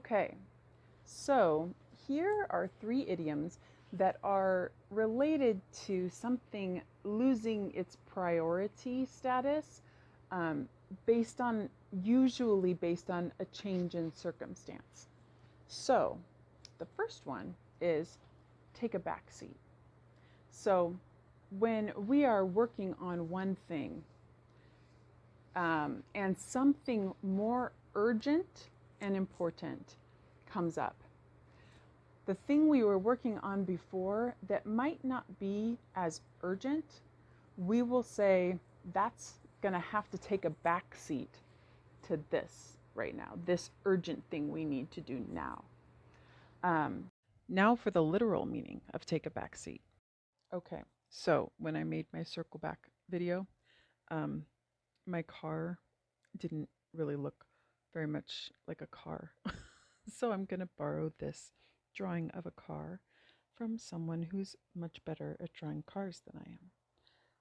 Okay, so here are three idioms that are related to something losing its priority status um, usually based on a change in circumstance. So the first one is take a back seat. So when we are working on one thing and something more urgent and important comes up, the thing we were working on before that might not be as urgent, we will say that's going to have to take a back seat to this right now, this urgent thing we need to do now. Now for the literal meaning of take a back seat. Okay, so when I made my circle back video, my car didn't really look very much like a car. So I'm going to borrow this drawing of a car from someone who's much better at drawing cars than I am.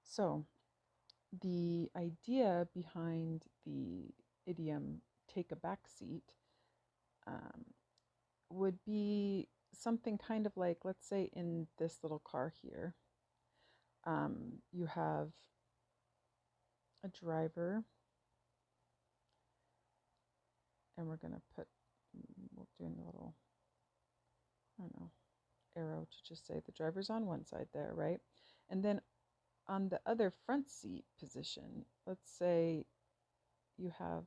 So the idea behind the idiom take a back seat would be something kind of like, let's say in this little car here, you have a driver, and we're going to put, we'll do a little, I don't know, arrow to just say the driver's on one side there, right? And then on the other front seat position, let's say you have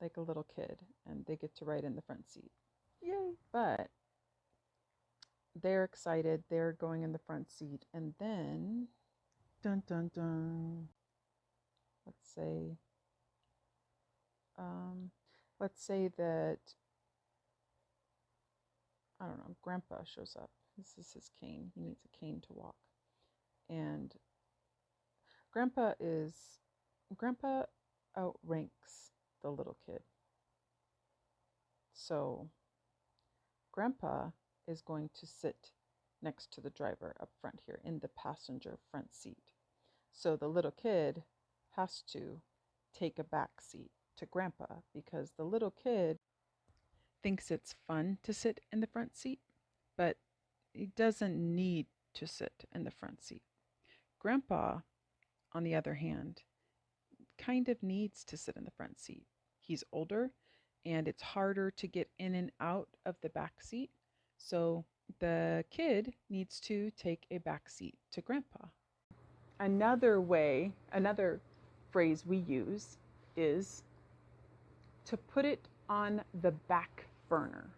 like a little kid and they get to ride in the front seat. Yay! But they're excited, they're going in the front seat, and then dun dun dun, let's say that, I don't know, Grandpa shows up. This is his cane. He needs a cane to walk. And Grandpa outranks the little kid. So Grandpa is going to sit next to the driver up front here in the passenger front seat. So the little kid has to take a back seat to Grandpa because the little kid thinks it's fun to sit in the front seat, but he doesn't need to sit in the front seat. Grandpa, on the other hand, kind of needs to sit in the front seat. He's older and it's harder to get in and out of the back seat. So the kid needs to take a back seat to Grandpa. Another phrase we use is to put it on the back burner.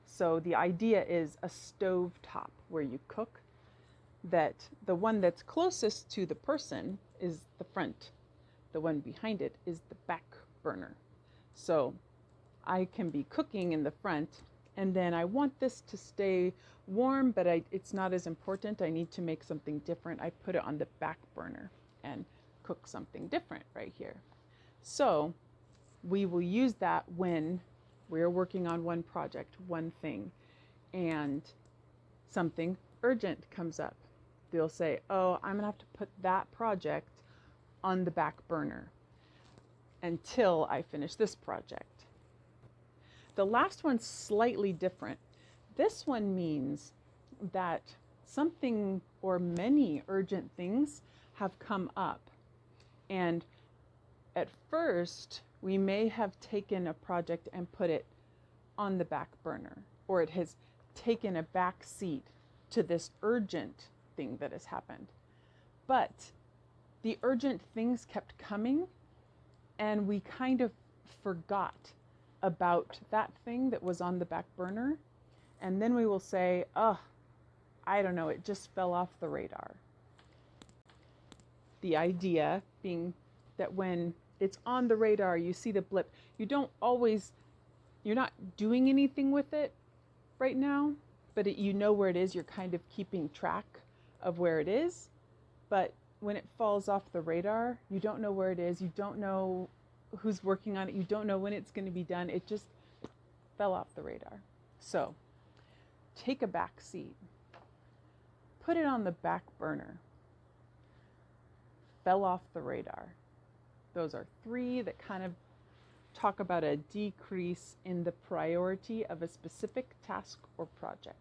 So the idea is a stove top where you cook, that the one that's closest to the person is the front. The one behind it is the back burner. So I can be cooking in the front, and then I want this to stay warm, but it's not as important. I need to make something different. I put it on the back burner and cook something different right here. So we will use that when we're working on one project, one thing, and something urgent comes up. They'll say, oh, I'm gonna have to put that project on the back burner until I finish this project. The last one's slightly different. This one means that something or many urgent things have come up. And at first, we may have taken a project and put it on the back burner, or it has taken a back seat to this urgent thing that has happened. But the urgent things kept coming, and we kind of forgot about that thing that was on the back burner. And then we will say, oh, I don't know, it just fell off the radar. The idea being that when it's on the radar, you see the blip, you're not doing anything with it right now, but you know where it is. You're kind of keeping track of where it is. But when it falls off the radar, you don't know where it is. You don't know who's working on it. You don't know when it's going to be done. It just fell off the radar. So take a back seat. Put it on the back burner. Fell off the radar. Those are three that kind of talk about a decrease in the priority of a specific task or project.